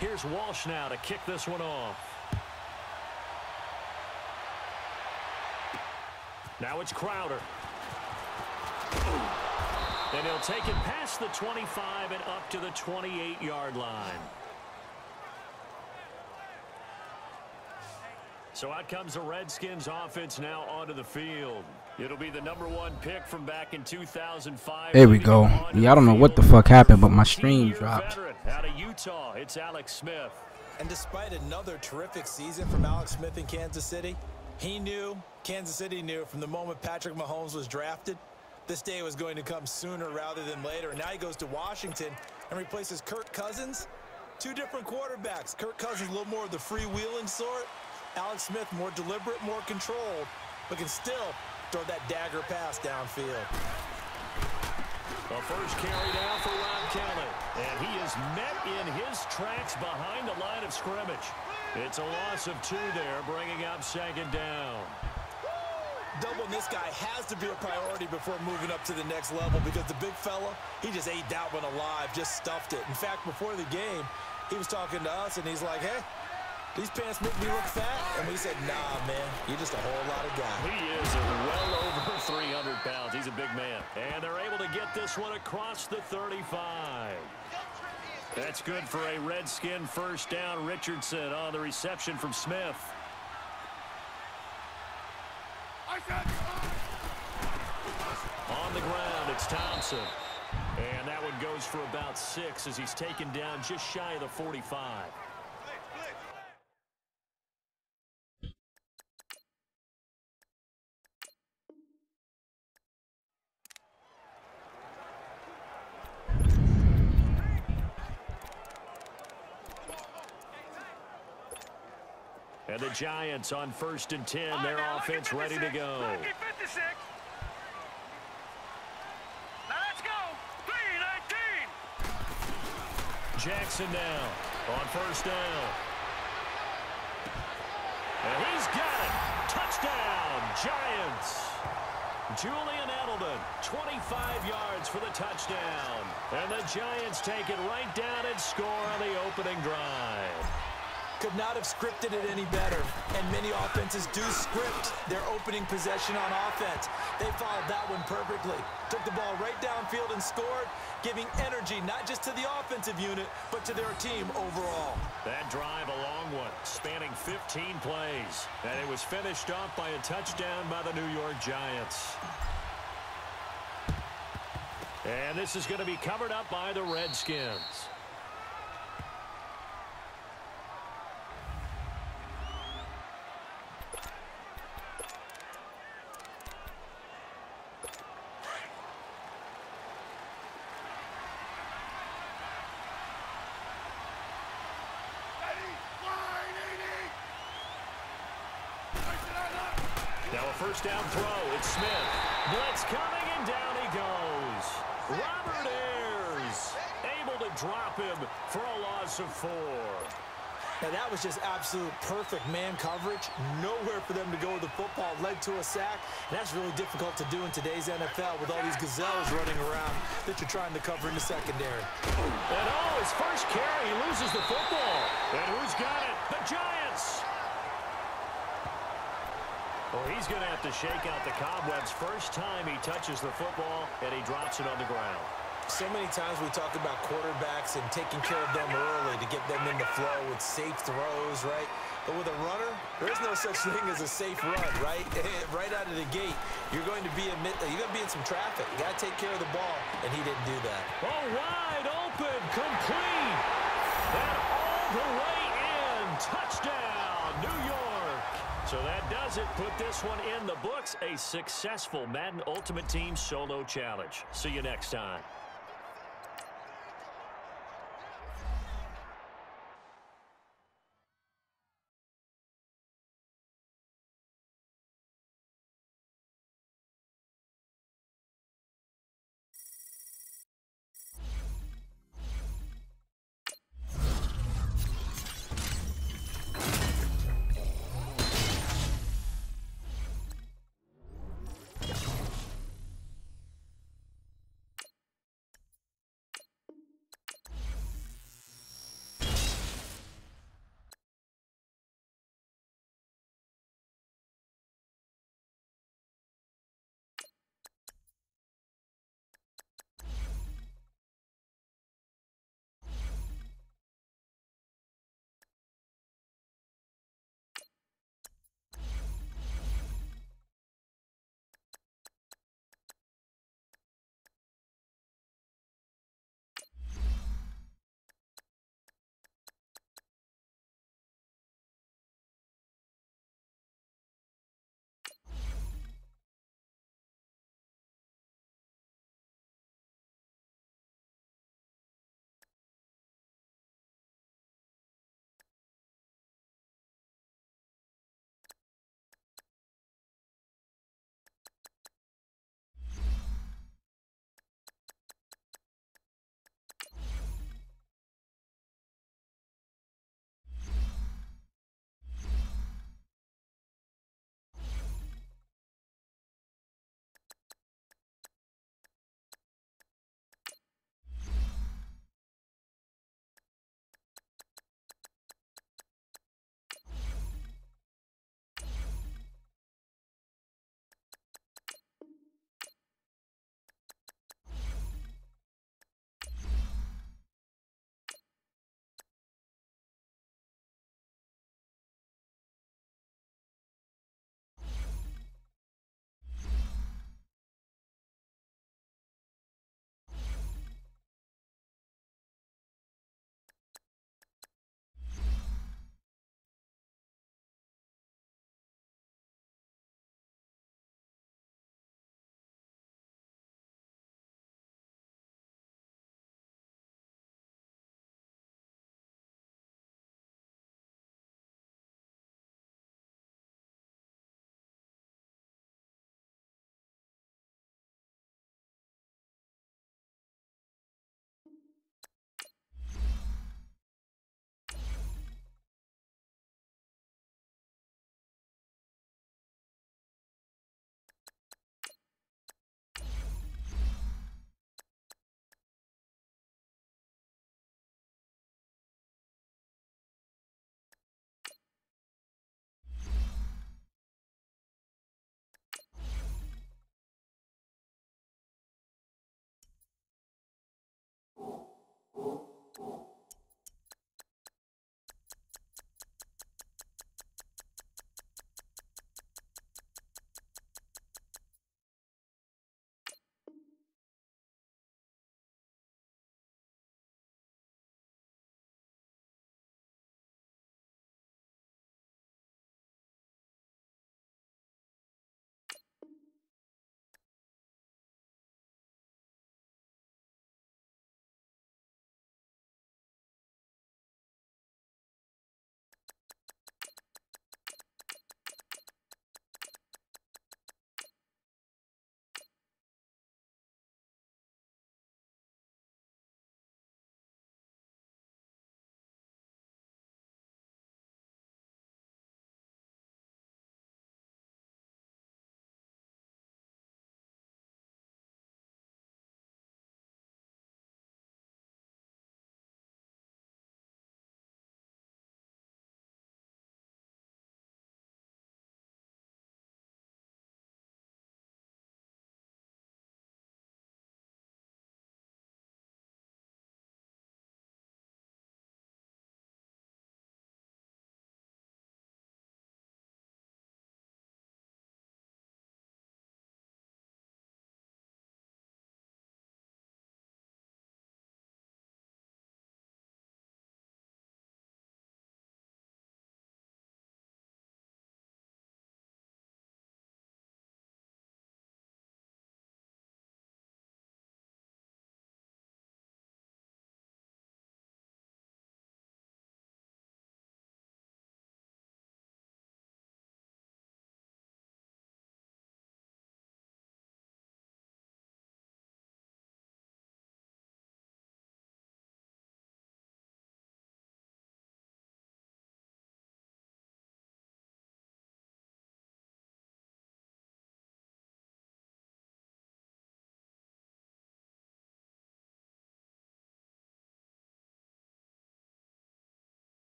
Here's Walsh now to kick this one off. Now it's Crowder. And he'll take it past the 25 and up to the 28-yard line. So out comes the Redskins offense now onto the field. It'll be the #1 pick from back in 2005. There we go. Yeah, I don't know what the fuck happened, but my stream dropped. Out of Utah, it's Alex Smith. And despite another terrific season from Alex Smith in Kansas City, Kansas City knew from the moment Patrick Mahomes was drafted, this day was going to come sooner rather than later. And now he goes to Washington and replaces Kirk Cousins. Two different quarterbacks. Kirk Cousins a little more of the freewheeling sort. Alex Smith more deliberate, more controlled, but can still throw that dagger pass downfield. The first carry down for Rob Kelly. And he is met in his tracks behind the line of scrimmage. It's a loss of 2 there, bringing up 2nd down. Doubling this guy has to be a priority before moving up to the next level because the big fella, he just ate that one alive, just stuffed it. In fact, before the game, he was talking to us, and he's like, hey, these pants make me look fat. And we said, nah, man, you're just a whole lot of guy. He is well over 300 pounds. He's a big man. And they're able to get this one across the 35. That's good for a Redskin first down. Richardson on the reception from Smith. On the ground, it's Thompson. And that one goes for about 6 as he's taken down just shy of the 45. And the Giants on 1st and 10. Their offense ready to go. Now let's go. 3-19. Jackson now on 1st down. And he's got it. Touchdown, Giants. Julian Edelman, 25 yards for the touchdown. And the Giants take it right down and score on the opening drive. Could not have scripted it any better. And many offenses do script their opening possession on offense. They followed that one perfectly. Took the ball right downfield and scored, giving energy not just to the offensive unit, but to their team overall. That drive, a long one, spanning 15 plays. And it was finished off by a touchdown by the New York Giants. And this is going to be covered up by the Redskins. Now a first down throw. It's Smith. Blitz coming, and down he goes. Robert Ayers able to drop him for a loss of 4. Now that was just absolute perfect man coverage. Nowhere for them to go with the football. Led to a sack. And that's really difficult to do in today's NFL with all these gazelles running around that you're trying to cover in the secondary. And his first carry, he loses the football. And who's got it? The Giants. Well, he's going to have to shake out the cobwebs first time he touches the football, and he drops it on the ground. So many times we talk about quarterbacks and taking care of them early to get them in the flow with safe throws, right? But with a runner, there is no such thing as a safe run, right? Right out of the gate, you're going to be in some traffic. You got to take care of the ball, and he didn't do that. Oh, wide open, complete, and all the way in. Touchdown, New York. So that does it. Put this one in the books. A successful Madden Ultimate Team Solo Challenge. See you next time.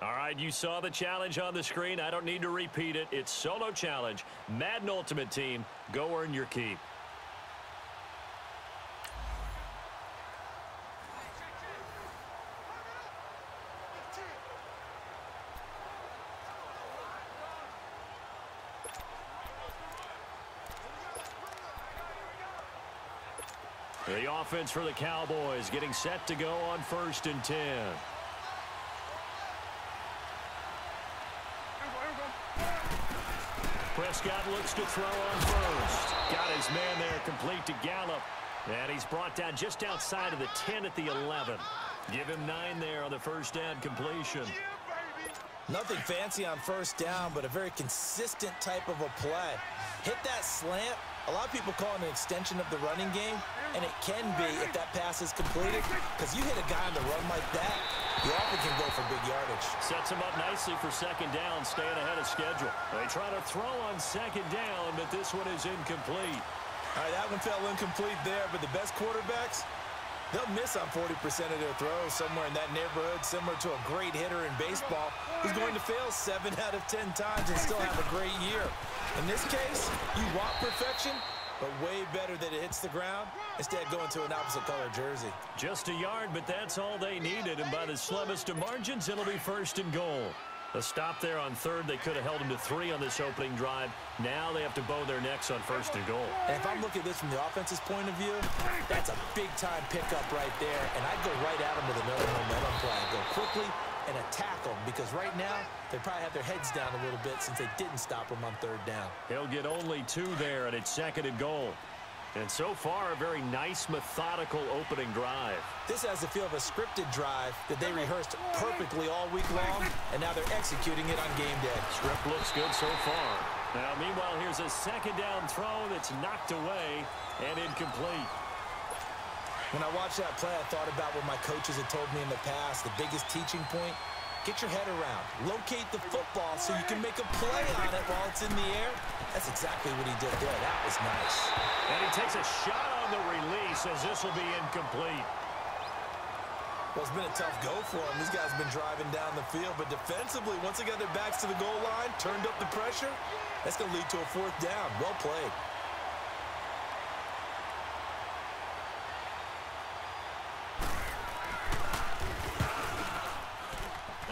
All right, you saw the challenge on the screen. I don't need to repeat it. It's solo challenge. Madden Ultimate Team, go earn your keep. The offense for the Cowboys getting set to go on 1st and 10. Prescott looks to throw on first. Got his man there, complete to Gallup. And he's brought down just outside of the 10 at the 11. Give him 9 there on the first down completion. Nothing fancy on first down, but a very consistent type of a play. Hit that slant. A lot of people call it an extension of the running game, and it can be if that pass is completed, because you hit a guy on the run like that, you often can go for big yardage. Sets him up nicely for second down, staying ahead of schedule. They try to throw on second down, but this one is incomplete. All right, that one fell incomplete there, but the best quarterbacks, they'll miss on 40% of their throws, somewhere in that neighborhood, similar to a great hitter in baseball who's going to fail 7 out of 10 times and still have a great year. In this case, you want perfection, but way better that it hits the ground instead of going to an opposite color jersey. Just a yard, but that's all they needed, and by the slimmest of margins, it'll be 1st and goal. A stop there on 3rd. They could have held him to 3 on this opening drive. Now they have to bow their necks on 1st and goal. And if I'm looking at this from the offense's point of view, that's a big-time pickup right there, and I'd go right at him with another momentum play. Go quickly and attack them, because right now they probably have their heads down a little bit since they didn't stop them on 3rd down. He'll get only 2 there, and it's 2nd and goal. And so far, a very nice, methodical opening drive. This has the feel of a scripted drive that they rehearsed perfectly all week long, and now they're executing it on game day. Script looks good so far. Now, meanwhile, here's a second down throw that's knocked away and incomplete. When I watched that play, I thought about what my coaches had told me in the past. The biggest teaching point, get your head around. Locate the football so you can make a play on it while it's in the air. That's exactly what he did there. That was nice. And he takes a shot on the release as this will be incomplete. Well, it's been a tough go for him. These guys have been driving down the field, but defensively, once they got their backs to the goal line, turned up the pressure, that's going to lead to a 4th down. Well played.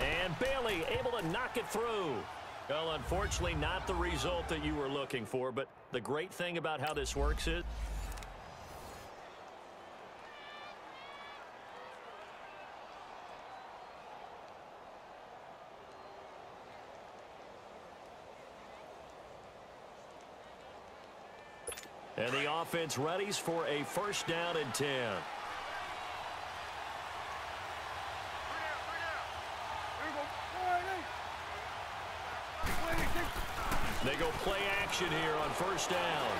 And Bailey able to knock it through. Well, unfortunately, not the result that you were looking for, but the great thing about how this works is and the offense readies for a 1st down and 10. They go play action here on 1st down.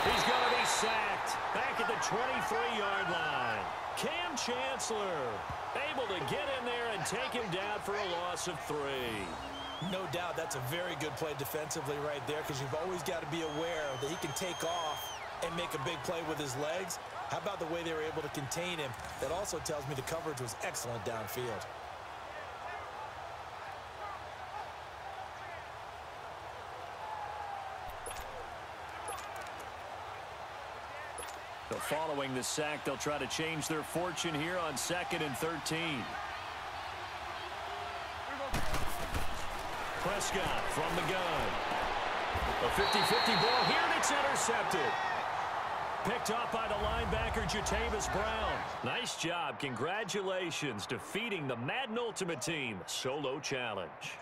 He's going to be sacked back at the 23-yard line. Cam Chancellor able to get in there and take him down for a loss of 3. No doubt that's a very good play defensively right there, because you've always got to be aware that he can take off and make a big play with his legs. How about the way they were able to contain him? That also tells me the coverage was excellent downfield. So following the sack, they'll try to change their fortune here on 2nd and 13. Prescott from the gun. A 50-50 ball here, and it's intercepted. Picked up by the linebacker, Jatavis Brown. Nice job. Congratulations, defeating the Madden Ultimate Team solo challenge.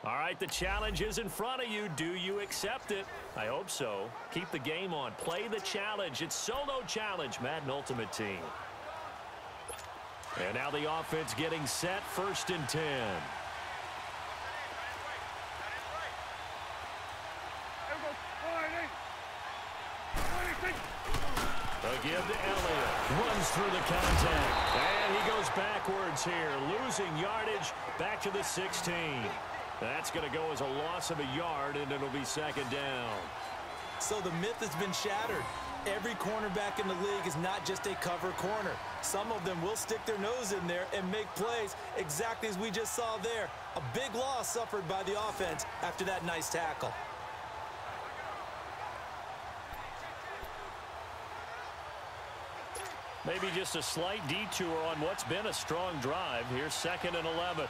All right, the challenge is in front of you. Do you accept it? I hope so. Keep the game on. Play the challenge. It's solo challenge, Madden Ultimate Team. And now the offense getting set, 1st and 10. Again to Elliott. Runs through the contact. And he goes backwards here. Losing yardage back to the 16. That's going to go as a loss of a yard, and it'll be 2nd down. So the myth has been shattered. Every cornerback in the league is not just a cover corner. Some of them will stick their nose in there and make plays exactly as we just saw there. A big loss suffered by the offense after that nice tackle. Maybe just a slight detour on what's been a strong drive. Here's 2nd and 11.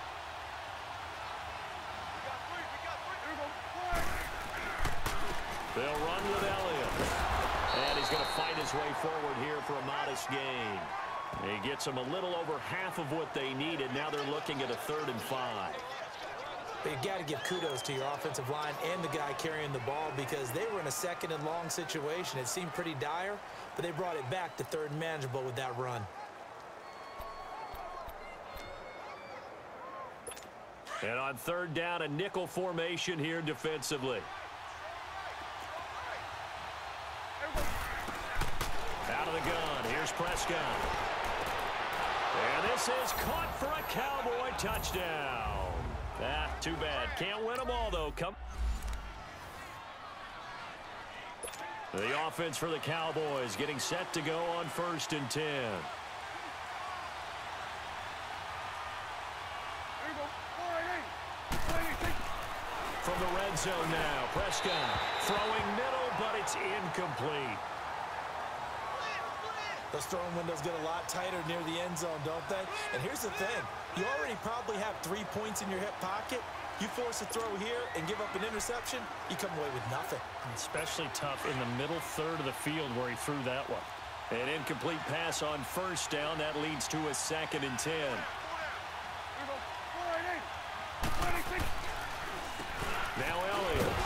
They'll run with Elliott. And he's going to fight his way forward here for a modest gain. He gets them a little over half of what they needed. Now they're looking at a 3rd and 5. But you've got to give kudos to your offensive line and the guy carrying the ball because they were in a 2nd and long situation. It seemed pretty dire, but they brought it back to 3rd and manageable with that run. And on 3rd down, a nickel formation here defensively. Out of the gun, here's Prescott. And this is caught for a Cowboy touchdown. Too bad. Can't win them all, though. The offense for the Cowboys getting set to go on 1st and 10. From the red zone now, Prescott throwing middle, but it's incomplete. Those throwing windows get a lot tighter near the end zone, don't they? And here's the thing. You already probably have 3 points in your hip pocket. You force a throw here and give up an interception, you come away with nothing. Especially tough in the middle 3rd of the field where he threw that one. An incomplete pass on 1st down. That leads to a 2nd and 10. Now Elliott.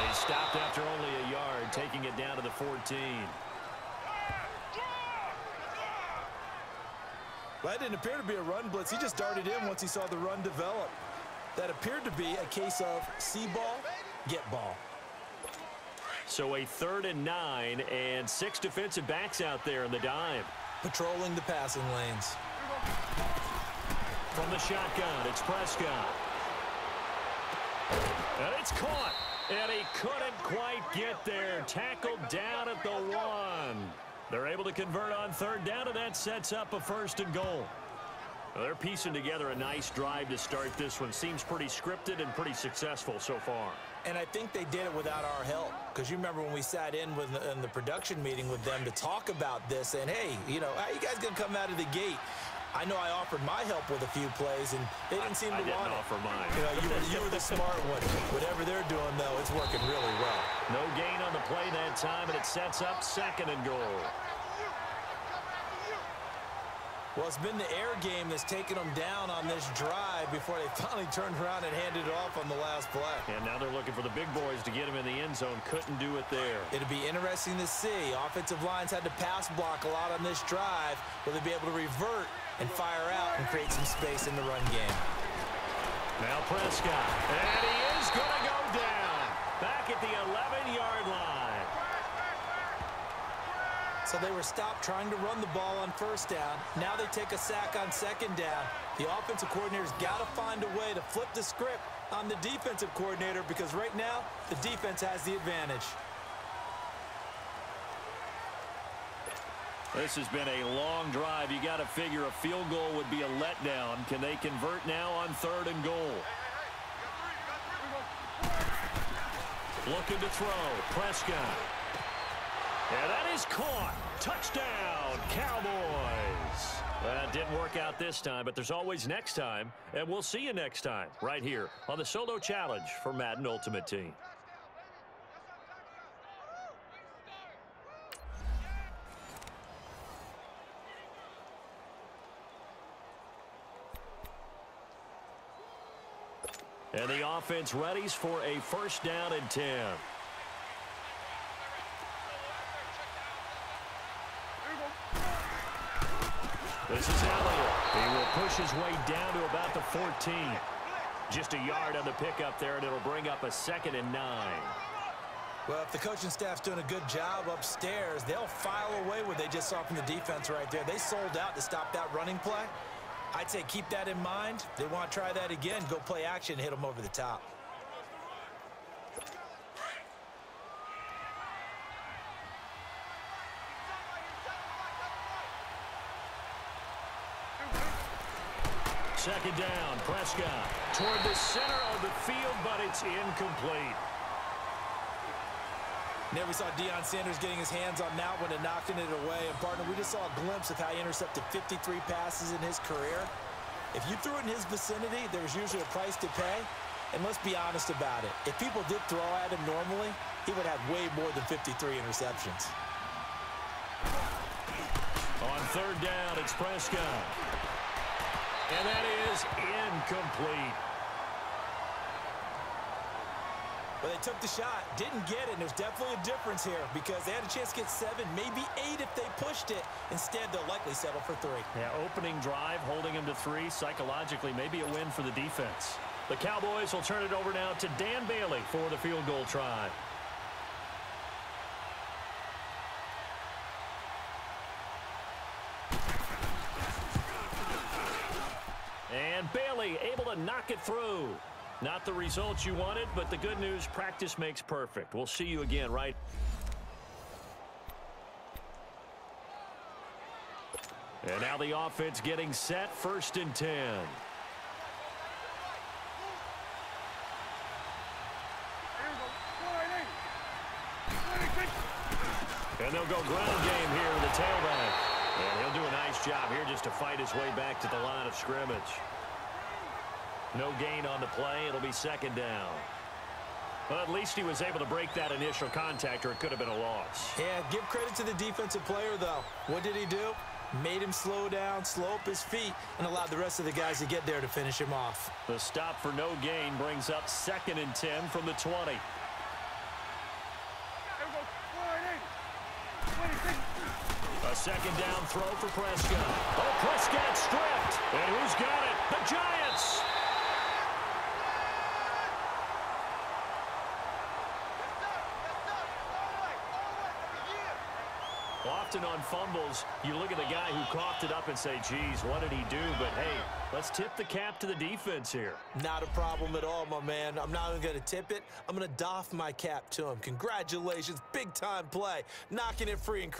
He stopped after only a yard, taking it down to the 14. Well, that didn't appear to be a run blitz. He just darted in once he saw the run develop. That appeared to be a case of see ball, get ball. So a 3rd and 9 and 6 defensive backs out there in the dime. Patrolling the passing lanes. From the shotgun, it's Prescott. And it's caught. And he couldn't quite get there. Tackled down at the 1. They're able to convert on 3rd down, and that sets up a 1st and goal. Well, they're piecing together a nice drive to start this one. Seems pretty scripted and pretty successful so far. And I think they did it without our help. Because you remember when we sat in the production meeting with them to talk about this, and hey, you know, how you guys going to come out of the gate? I know I offered my help with a few plays, and they didn't seem to want it. I didn't offer mine. You know, you were the smart one. Whatever they're doing, though, it's working really well. No gain on the play that time, and it sets up 2nd and goal. Well, it's been the air game that's taken them down on this drive before they finally turned around and handed it off on the last play. And now they're looking for the big boys to get him in the end zone. Couldn't do it there. It'll be interesting to see. Offensive lines had to pass block a lot on this drive. Will they be able to revert and fire out and create some space in the run game? Now Prescott. And he is going to go down. Back at the 11-yard line. So they were stopped trying to run the ball on 1st down. Now they take a sack on 2nd down. The offensive coordinator's got to find a way to flip the script on the defensive coordinator because right now the defense has the advantage. This has been a long drive. You got to figure a field goal would be a letdown. Can they convert now on 3rd and goal? Looking to throw. Prescott. And that is caught. Touchdown, Cowboys. Well, it didn't work out this time, but there's always next time. And we'll see you next time right here on the Solo Challenge for Madden Ultimate Team. And the offense readies for a first down and 10. This is Elliott. He will push his way down to about the 14. Just a yard on the pickup there, and it'll bring up a 2nd and 9. Well, if the coaching staff's doing a good job upstairs, they'll file away what they just saw from the defense right there. They sold out to stop that running play. I'd say keep that in mind. They want to try that again, go play action, hit them over the top. Second down, Prescott toward the center of the field, but it's incomplete. There we saw Deion Sanders getting his hands on that one and knocking it away. And, partner, we just saw a glimpse of how he intercepted 53 passes in his career. If you threw it in his vicinity, there was usually a price to pay. And let's be honest about it. If people did throw at him normally, he would have way more than 53 interceptions. On third down, it's Prescott. And that is incomplete. Well, they took the shot, didn't get it, and there's definitely a difference here because they had a chance to get 7, maybe 8 if they pushed it. Instead, they'll likely settle for 3. Yeah, opening drive, holding him to 3, psychologically, maybe a win for the defense. The Cowboys will turn it over now to Dan Bailey for the field goal try. And Bailey able to knock it through. Not the results you wanted, but the good news, practice makes perfect. We'll see you again, right? And now the offense getting set, 1st and 10. And they'll go ground game here with the tailback. And he'll do a nice job here just to fight his way back to the line of scrimmage. No gain on the play. It'll be 2nd down. Well, at least he was able to break that initial contact, or it could have been a loss. Yeah, give credit to the defensive player, though. What did he do? Made him slow down, slow up his feet, and allowed the rest of the guys to get there to finish him off. The stop for no gain brings up 2nd and 10 from the 20. A 2nd down throw for Prescott. Oh, Prescott stripped. And who's got it? The Giants. Often on fumbles, you look at the guy who coughed it up and say, geez, what did he do? But, hey, let's tip the cap to the defense here. Not a problem at all, my man. I'm not even going to tip it. I'm going to doff my cap to him. Congratulations. Big-time play. Knocking it free and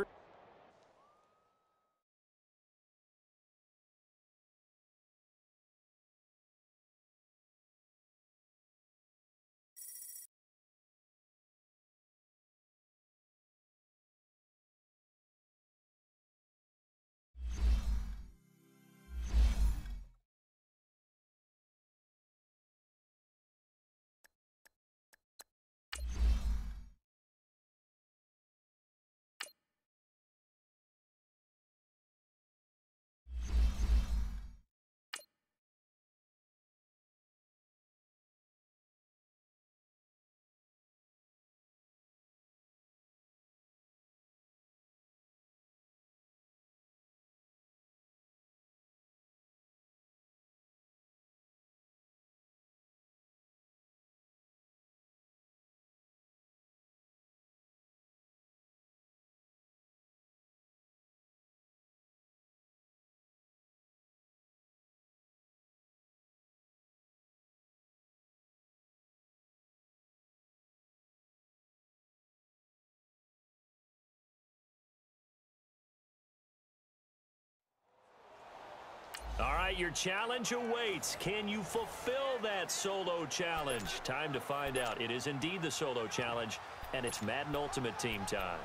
All right, your challenge awaits. Can you fulfill that solo challenge? Time to find out. It is indeed the solo challenge, and it's Madden Ultimate Team time.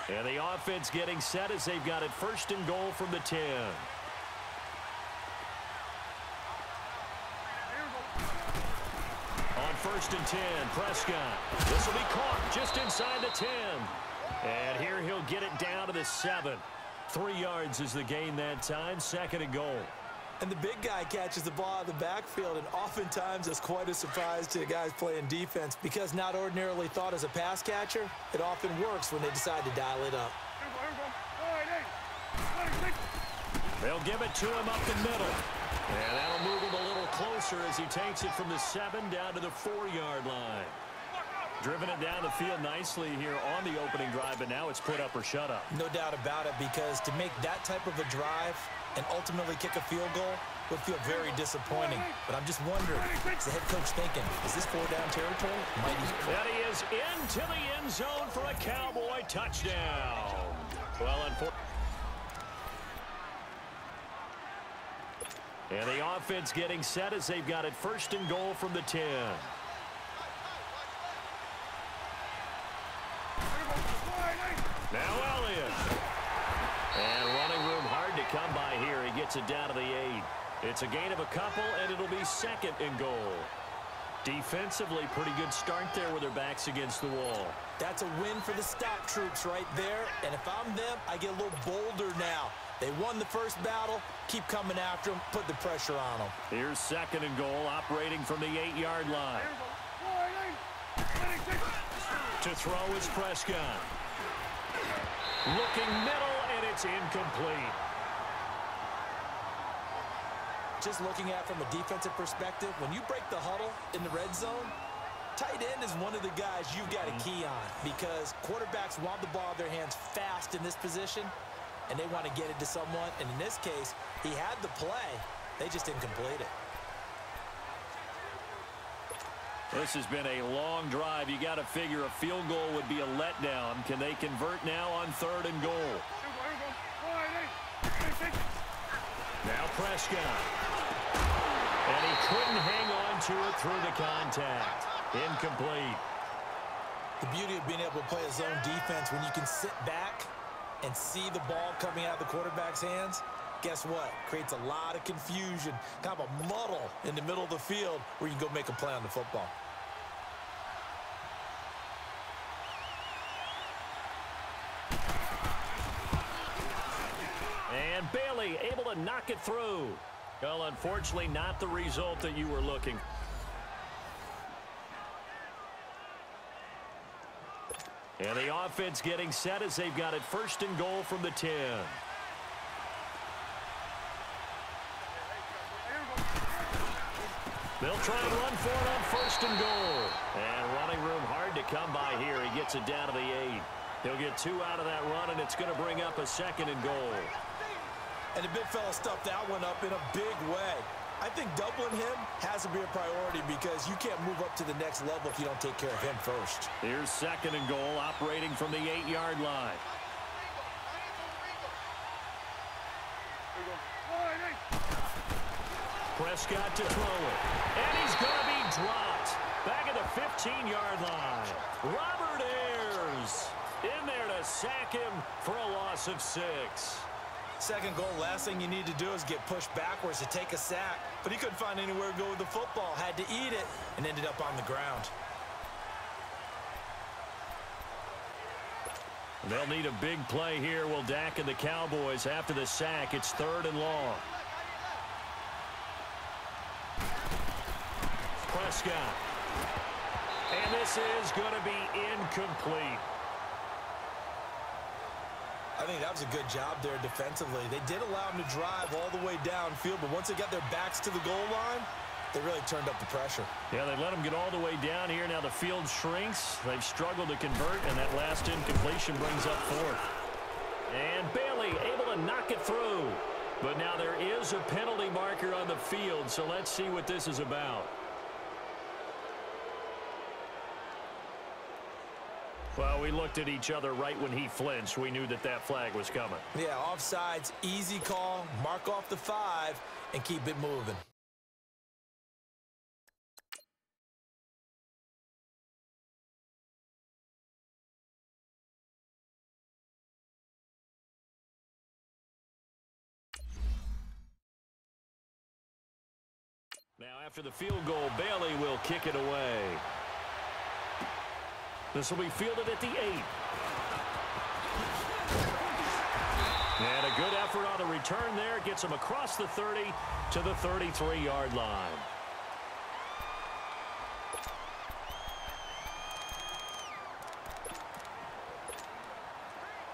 And the offense getting set as they've got it 1st and goal from the 10. first and 10. Prescott. This will be caught just inside the 10. And here he'll get it down to the 7. 3 yards is the gain that time. Second and goal. And the big guy catches the ball out of the backfield, and oftentimes it's quite a surprise to the guys playing defense because not ordinarily thought as a pass catcher, it often works when they decide to dial it up. They'll give it to him up the middle. And that'll move him a little closer as he takes it from the 7 down to the 4-yard line. Driven it down the field nicely here on the opening drive, but now it's put up or shut up. No doubt about it, because to make that type of a drive and ultimately kick a field goal would feel very disappointing. But I'm just wondering, is the head coach thinking, is this 4-down territory? Might he? That he is into the end zone for a Cowboy touchdown. Well, unfortunately. And the offense getting set as they've got it first and goal from the 10. Now Elliott. And running room hard to come by here. He gets it down to the 8. It's a gain of a couple, and it'll be second and goal. Defensively, pretty good start there with their backs against the wall. That's a win for the stop troops right there. And if I'm them, I get a little bolder now. They won the first battle. Keep coming after them. Put the pressure on them. Here's second and goal, operating from the 8-yard line. To throw is Prescott. Looking middle, and it's incomplete. Just looking at it from a defensive perspective, when you break the huddle in the red zone, tight end is one of the guys you've got to key on because quarterbacks want the ball in their hands fast in this position, and they want to get it to someone. And in this case, he had the play. They just didn't complete it. This has been a long drive. You got to figure a field goal would be a letdown. Can they convert now on third and goal? Now Prescott. And he couldn't hang on to it through the contact. Incomplete. The beauty of being able to play a zone defense when you can sit back and see the ball coming out of the quarterback's hands, guess what? Creates a lot of confusion, kind of a muddle in the middle of the field where you can go make a play on the football. And Bailey able to knock it through. Well, unfortunately, not the result that you were looking. And the offense getting set as they've got it first and goal from the 10. They'll try and run for it on first and goal. And running room hard to come by here. He gets it down to the 8. He'll get 2 out of that run, and it's going to bring up a second and goal. And the big fella stuffed that one up in a big way. I think doubling him has to be a priority because you can't move up to the next level if you don't take care of him first. Here's second and goal, operating from the 8-yard line. Prescott to throw it. And he's going to be dropped. Back at the 15-yard line. Robert Ayers in there to sack him for a loss of 6. Second goal, last thing you need to do is get pushed backwards to take a sack. But he couldn't find anywhere to go with the football. Had to eat it and ended up on the ground. They'll need a big play here. Will Dak and the Cowboys after the sack. It's third and long. Prescott. And this is going to be incomplete. I think that was a good job there defensively. They did allow him to drive all the way downfield, but once they got their backs to the goal line, they really turned up the pressure. Yeah, they let him get all the way down here. Now the field shrinks. They've struggled to convert, and that last incompletion brings up fourth. And Bailey able to knock it through. But now there is a penalty marker on the field, so let's see what this is about. Well, we looked at each other right when he flinched. We knew that that flag was coming. Yeah, offsides, easy call, mark off the 5, and keep it moving. Now after the field goal, Bailey will kick it away. This will be fielded at the 8. And a good effort on the return there. Gets him across the 30 to the 33-yard line.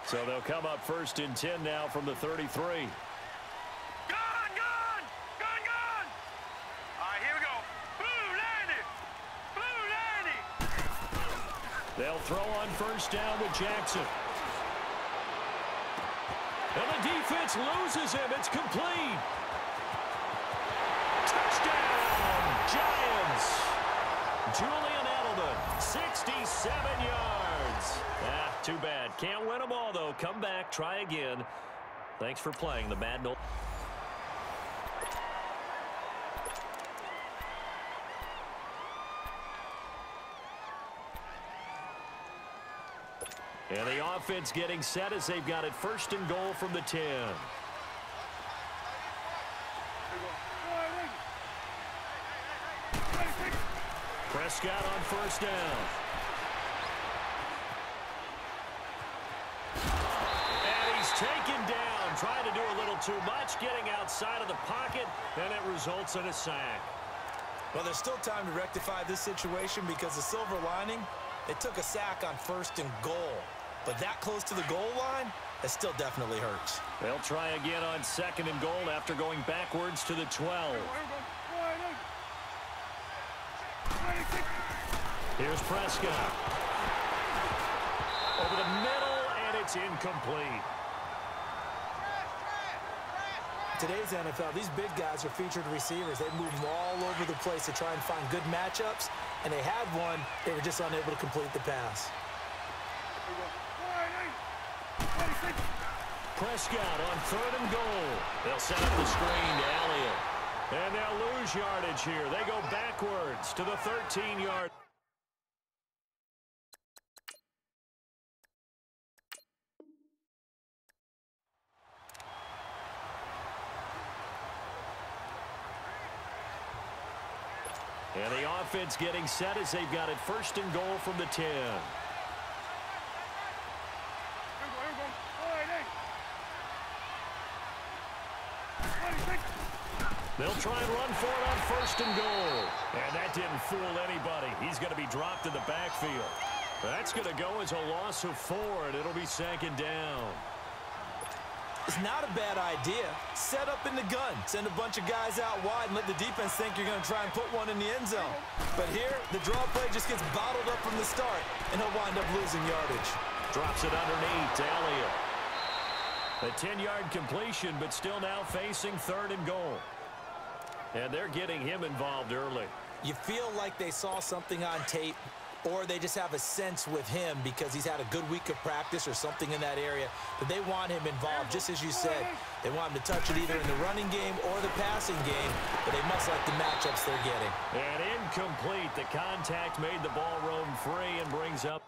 So they'll come up 1st and 10 now from the 33. Gun! All right, here we go. Blue Landy! Blue Landy! They'll throw on 1st down with Jackson. And the defense loses him. It's complete. Touchdown, Giants. Julian Edelman, 67 yards. Too bad. Can't win them all, though. Come back, try again. Thanks for playing the Madden. And the offense getting set as they've got it 1st and goal from the 10. Prescott on 1st down. And he's taken down, trying to do a little too much, getting outside of the pocket, and it results in a sack. Well, there's still time to rectify this situation because the silver lining, they took a sack on 1st and goal. But that close to the goal line, that still definitely hurts. They'll try again on 2nd and goal after going backwards to the 12. Here's Prescott. Over the middle, and it's incomplete. Today's NFL, these big guys are featured receivers. They move them all over the place to try and find good matchups, and they had one. They were just unable to complete the pass. Prescott on 3rd and goal. They'll set up the screen to Elliott. And they'll lose yardage here. They go backwards to the 13-yard. And the offense getting set as they've got it 1st and goal from the 10. They'll try and run for it on 1st and goal. And that didn't fool anybody. He's going to be dropped in the backfield. That's going to go as a loss of 4, and it'll be 2nd down. It's not a bad idea. Set up in the gun. Send a bunch of guys out wide and let the defense think you're going to try and put one in the end zone. But here, the draw play just gets bottled up from the start, and he'll wind up losing yardage. Drops it underneath to Elliott. A 10-yard completion, but still now facing 3rd and goal. And they're getting him involved early. You feel like they saw something on tape, or they just have a sense with him because he's had a good week of practice or something in that area that they want him involved. Just as you said, they want him to touch it either in the running game or the passing game, but they must like the matchups they're getting. And incomplete. The contact made the ball roam free and brings up.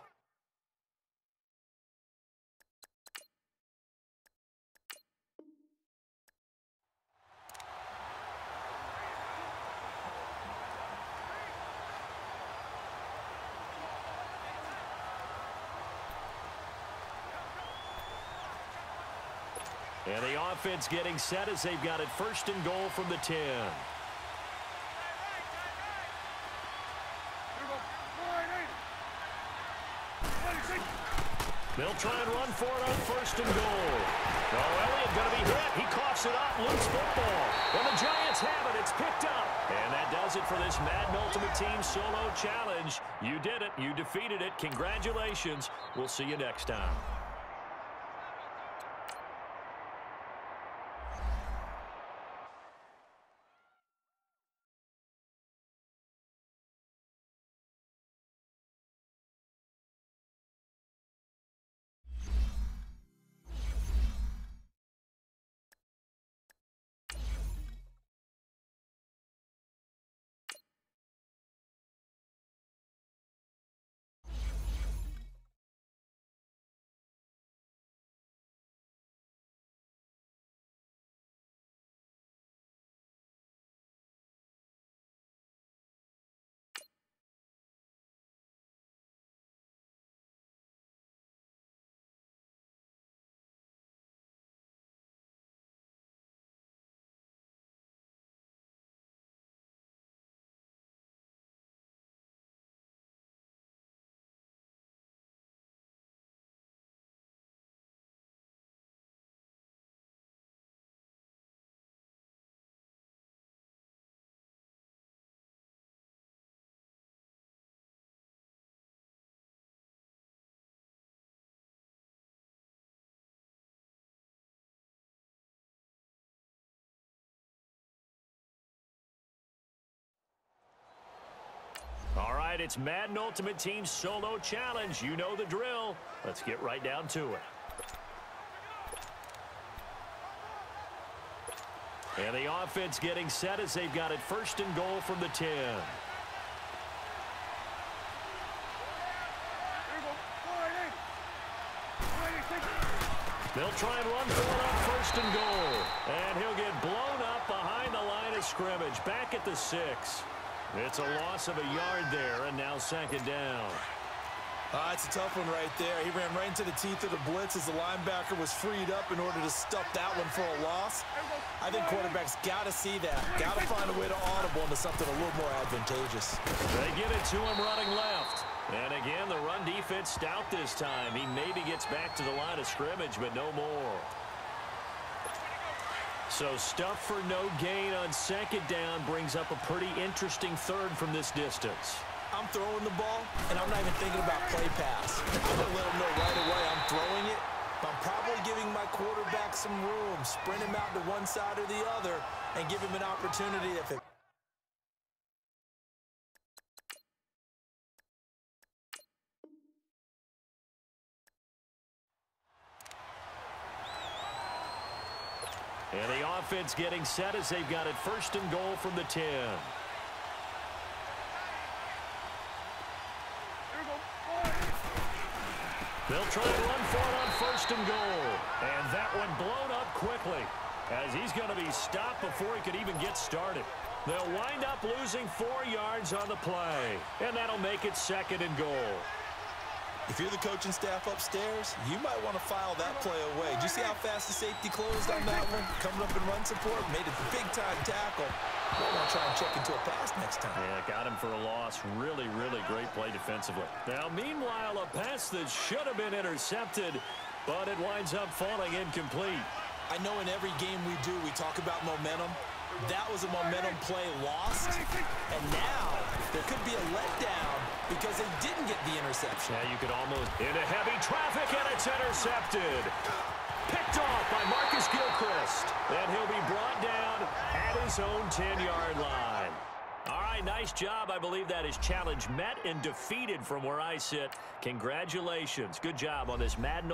And the offense getting set as they've got it 1st and goal from the 10. They'll try and run for it on 1st and goal. Oh, Elliott going to be hit. He coughs it up, loose football. And the Giants have it. It's picked up. And that does it for this Madden Ultimate Team Solo Challenge. You did it. You defeated it. Congratulations. We'll see you next time. right, it's Madden Ultimate Team Solo Challenge. You know the drill. Let's get right down to it. And the offense getting set as they've got it 1st and goal from the 10. They'll try and run for it on 1st and goal. And he'll get blown up behind the line of scrimmage. Back at the 6. It's a loss of a yard there, and now 2nd down. It's a tough one right there. He ran right into the teeth of the blitz as the linebacker was freed up in order to stuff that one for a loss. I think quarterbacks got to see that. Got to find a way to audible into something a little more advantageous. They give it to him running left. And again, the run defense stout this time. He maybe gets back to the line of scrimmage, but no more. So stuff for no gain on 2nd down brings up a pretty interesting 3rd from this distance. I'm throwing the ball, and I'm not even thinking about play pass. I'm going to let him know right away I'm throwing it. But I'm probably giving my quarterback some room, sprint him out to one side or the other, and give him an opportunity if it... And the offense getting set as they've got it 1st and goal from the 10. They'll try and run for it on 1st and goal. And that one blown up quickly as he's going to be stopped before he could even get started. They'll wind up losing 4 yards on the play. And that'll make it 2nd and goal. If you're the coaching staff upstairs, you might want to file that play away. Did you see how fast the safety closed on that one? Coming up in run support, made a big-time tackle. Might want to try and check into a pass next time. Yeah, got him for a loss. Really, really great play defensively. Now, meanwhile, a pass that should have been intercepted, but it winds up falling incomplete. I know in every game we do, we talk about momentum. That was a momentum play lost, and now there could be a letdown because they didn't get the interception. Yeah, you could almost into heavy traffic, and it's intercepted. Picked off by Marcus Gilchrist, and he'll be brought down at his own 10-yard line. All right, nice job. I believe that is challenge met and defeated from where I sit. Congratulations. Good job on this Madden.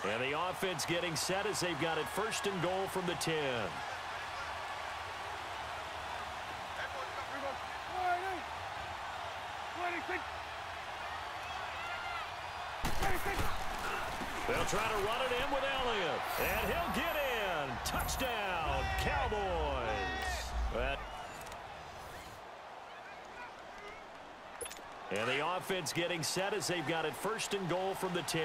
And the offense getting set as they've got it 1st and goal from the 10. They'll try to run it in with Elliott. And he'll get in. Touchdown, Cowboys. And the offense getting set as they've got it 1st and goal from the 10.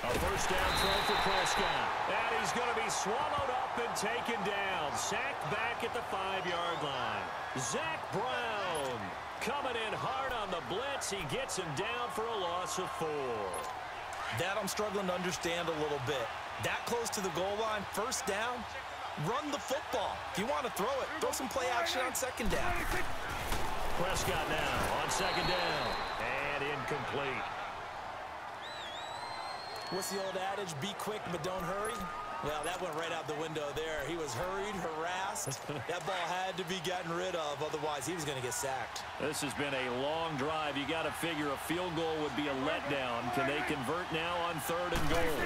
A 1st down throw for Prescott. And he's going to be swallowed up and taken down. Sacked back at the 5-yard line. Zach Brown coming in hard on the blitz. He gets him down for a loss of 4. That I'm struggling to understand a little bit. That close to the goal line, 1st down, Run the football. If you want to throw it, throw some play action on second down. Prescott now on second down. And incomplete. What's the old adage? Be quick, but don't hurry. Well, that went right out the window there. He was hurried, harassed. That ball had to be gotten rid of, otherwise he was going to get sacked. This has been a long drive. You got to figure a field goal would be a letdown. Can they convert now on 3rd and goal?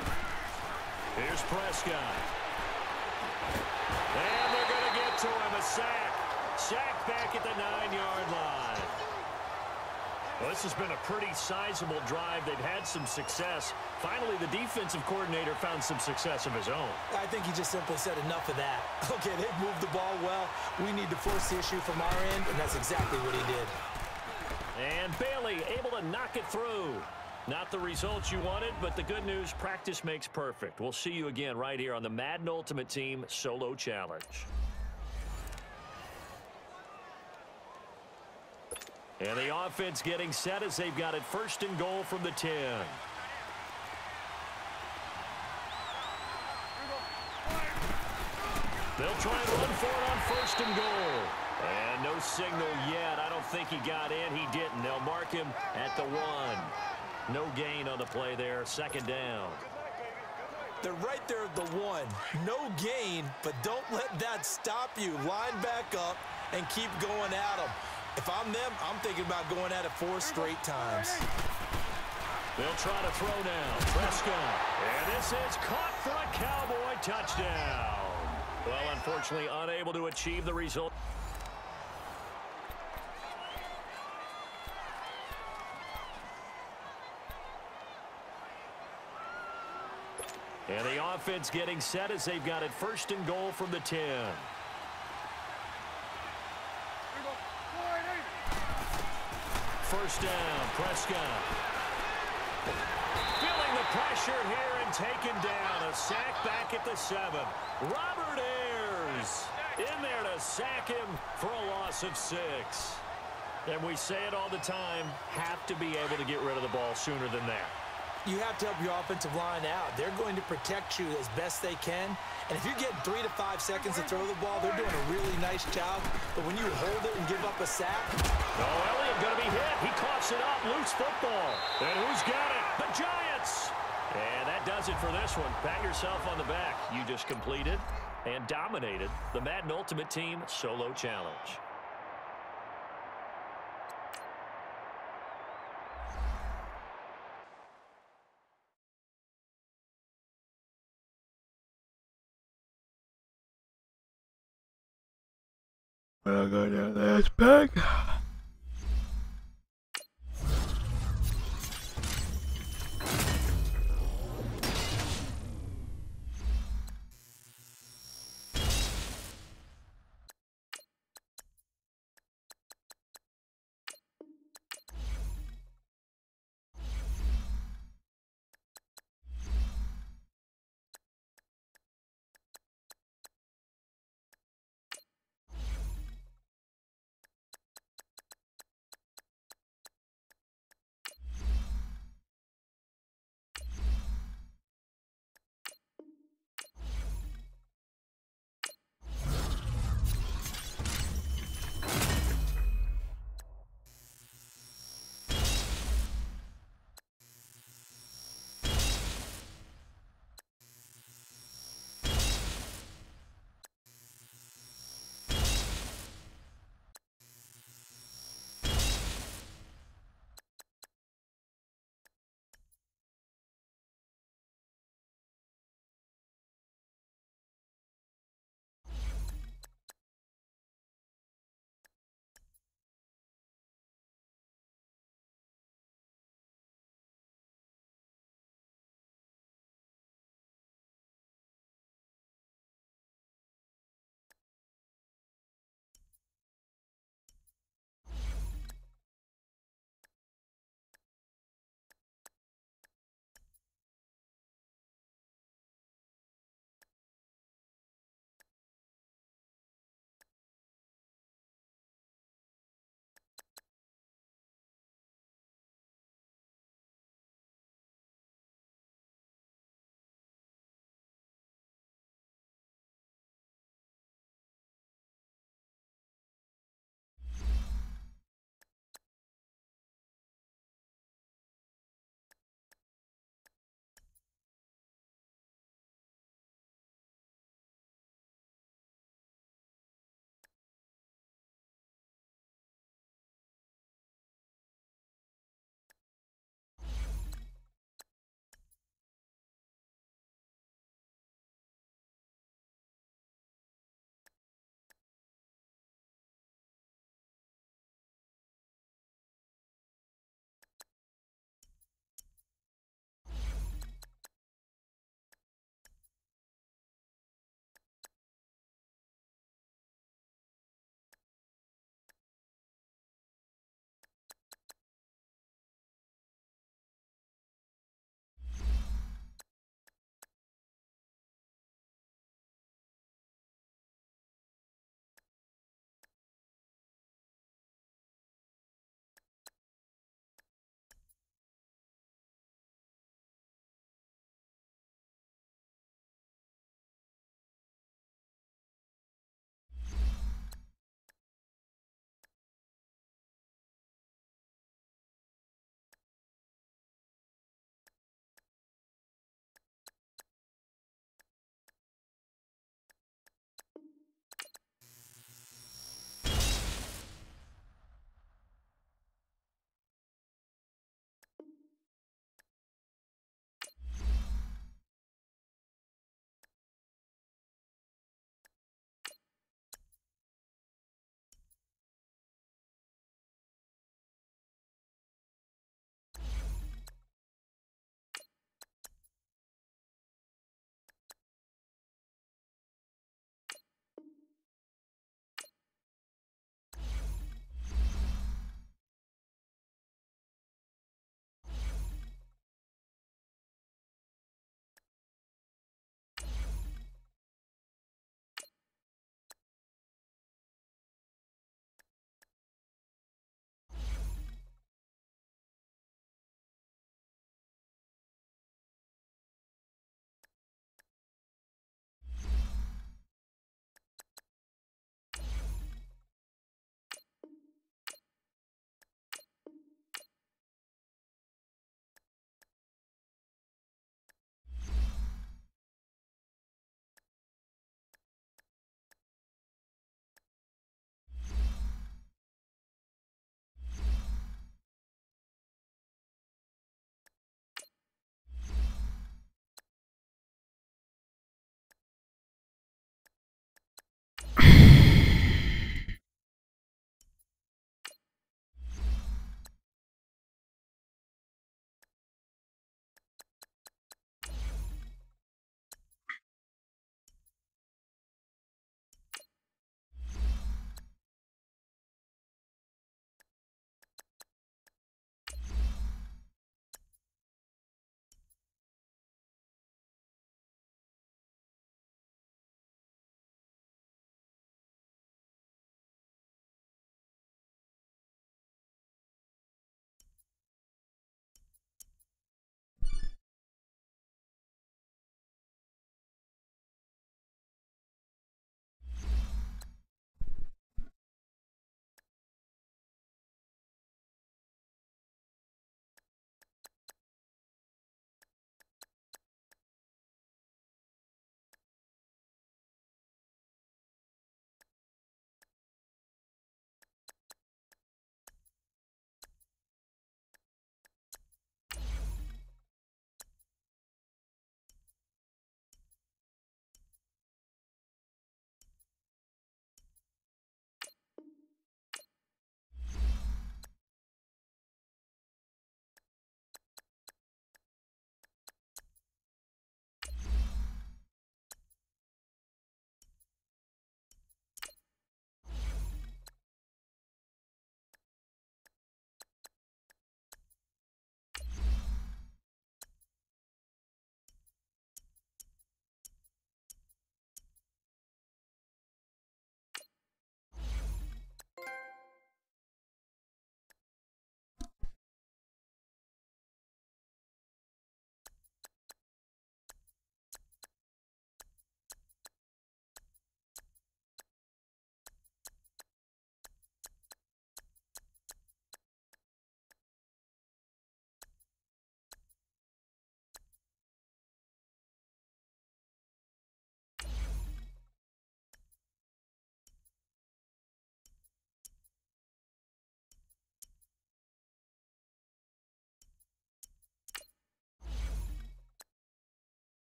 Here's Prescott. And they're going to get to him, a sack. Sack back at the 9-yard line. Well, this has been a pretty sizable drive. They've had some success. Finally, the defensive coordinator found some success of his own. I think he just simply said enough of that. Okay, they've moved the ball well. We need to force the issue from our end, and that's exactly what he did. And Bailey able to knock it through. Not the results you wanted, but the good news, practice makes perfect. We'll see you again right here on the Madden Ultimate Team Solo Challenge. And the offense getting set as they've got it 1st and goal from the 10. They'll try and run for it on 1st and goal. And no signal yet. I don't think he got in. He didn't. They'll mark him at the 1. No gain on the play there. 2nd down. They're right there at the 1. No gain, but don't let that stop you. Line back up and keep going at them. If I'm them, I'm thinking about going at it 4 straight times. They'll try to throw now. Prescott. And this is caught for a Cowboy touchdown. Well, unfortunately, unable to achieve the result. And the offense getting set as they've got it 1st and goal from the 10. First down, Prescott. Feeling the pressure here and taken down. A sack back at the 7. Robert Ayers in there to sack him for a loss of 6. And we say it all the time, have to be able to get rid of the ball sooner than that. You have to help your offensive line out. They're going to protect you as best they can. And if you're getting 3 to 5 seconds to throw the ball, they're doing a really nice job. But when you hold it and give up a sack. Oh, Elliott going to be hit. He coughs it up. Loose football. And who's got it? The Giants. And that does it for this one. Pat yourself on the back. You just completed and dominated the Madden Ultimate Team Solo Challenge. When I got that last pack.